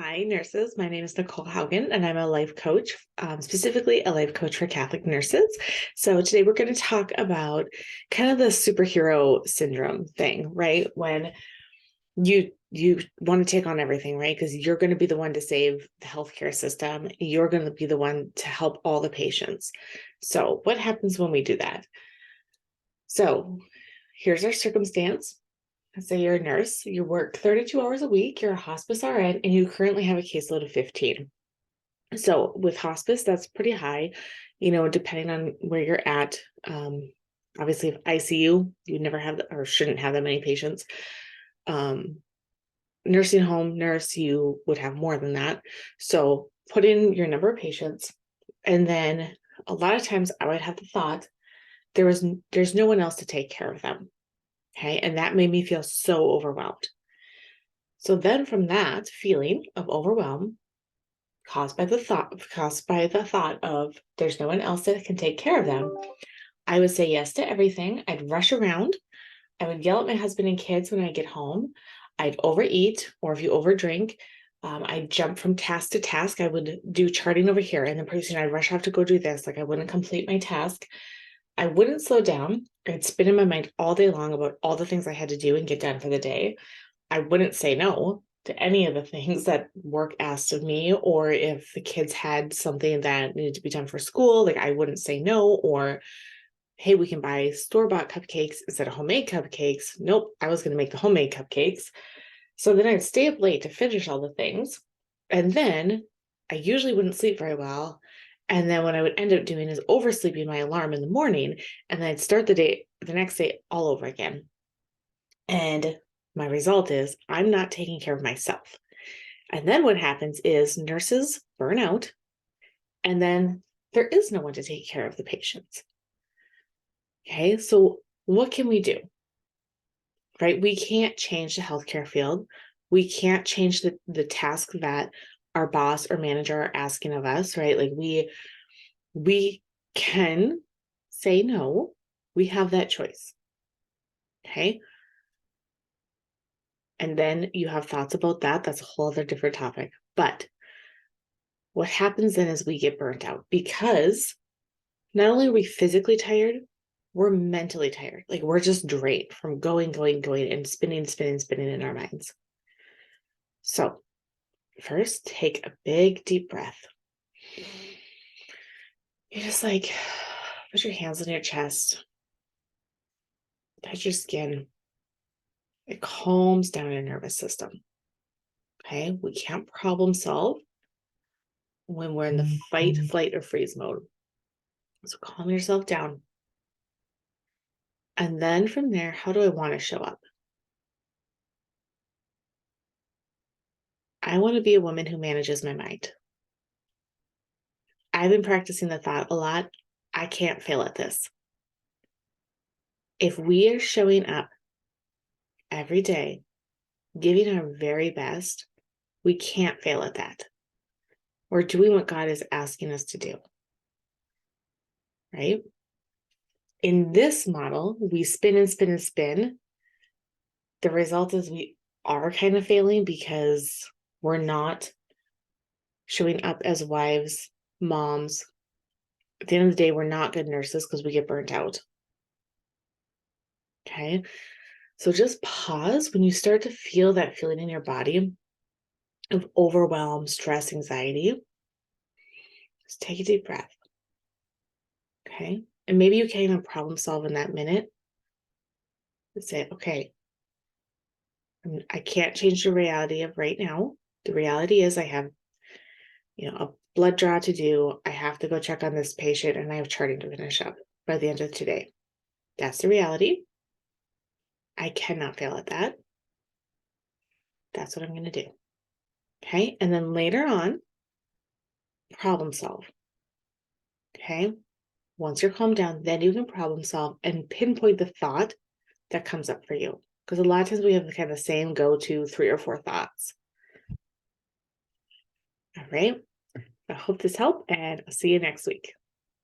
Hi, nurses. My name is Nicole Haugen, and I'm a life coach, specifically a life coach for Catholic nurses. So today we're going to talk about kind of the superhero syndrome thing, right? When you want to take on everything, right? Because you're going to be the one to save the healthcare system. You're going to be the one to help all the patients. So what happens when we do that? So here's our circumstance. Let's say you're a nurse, you work 32 hours a week, you're a hospice RN, and you currently have a caseload of 15. So with hospice, that's pretty high, depending on where you're at. Obviously, if ICU, you never have or shouldn't have that many patients. Nursing home nurse, you would have more than that. So put in your number of patients, and then a lot of times I would have the thought there's no one else to take care of them. Okay. And that made me feel so overwhelmed. So then from that feeling of overwhelm caused by the thought of there's no one else that can take care of them, I would say yes to everything. I'd rush around. I would yell at my husband and kids when I get home. I'd overeat, or if you overdrink, I'd jump from task to task. I would do charting over here, and then pretty soon I'd rush off to go do this. Like I wouldn't complete my task. I wouldn't slow down. I'd spin in my mind all day long about all the things I had to do and get done for the day. I wouldn't say no to any of the things that work asked of me, or if the kids had something that needed to be done for school, like I wouldn't say no, or hey, we can buy store-bought cupcakes instead of homemade cupcakes. Nope, I was going to make the homemade cupcakes. So then I'd stay up late to finish all the things. And then I usually wouldn't sleep very well. And then what I would end up doing is oversleeping my alarm in the morning, and then I'd start the next day all over again. And my result is I'm not taking care of myself. And then what happens is nurses burn out, and then there is no one to take care of the patients. Okay, so what can we do? Right? We can't change the healthcare field. We can't change the task that our boss or manager are asking of us, right? Like we can say no. We have that choice. Okay. And then you have thoughts about that. That's a whole other different topic. But what happens then is we get burnt out, because not only are we physically tired, we're mentally tired. Like we're just drained from going, and spinning in our minds. So first, take a big deep breath. You just like put your hands on your chest, touch your skin. It calms down your nervous system. Okay. We can't problem solve when we're in the fight, flight, or freeze mode. So calm yourself down. And then from there, how do I want to show up? I want to be a woman who manages my mind. I've been practicing the thought a lot. I can't fail at this. If we are showing up every day, giving our very best, we can't fail at that. We're doing what God is asking us to do. Right? In this model, we spin and spin and spin. The result is we are kind of failing because we're not showing up as wives, moms. At the end of the day, we're not good nurses because we get burnt out. Okay. So just pause when you start to feel that feeling in your body of overwhelm, stress, anxiety. Just take a deep breath. Okay. And maybe you can't even problem solve in that minute. And say, okay, I can't change the reality of right now. The reality is I have, a blood draw to do. I have to go check on this patient, and I have charting to finish up by the end of today. That's the reality. I cannot fail at that. That's what I'm going to do. Okay. And then later on, problem solve. Okay. Once you're calmed down, then you can problem solve and pinpoint the thought that comes up for you. Because a lot of times we have kind of the same go-to 3 or 4 thoughts. All right. I hope this helped, and I'll see you next week.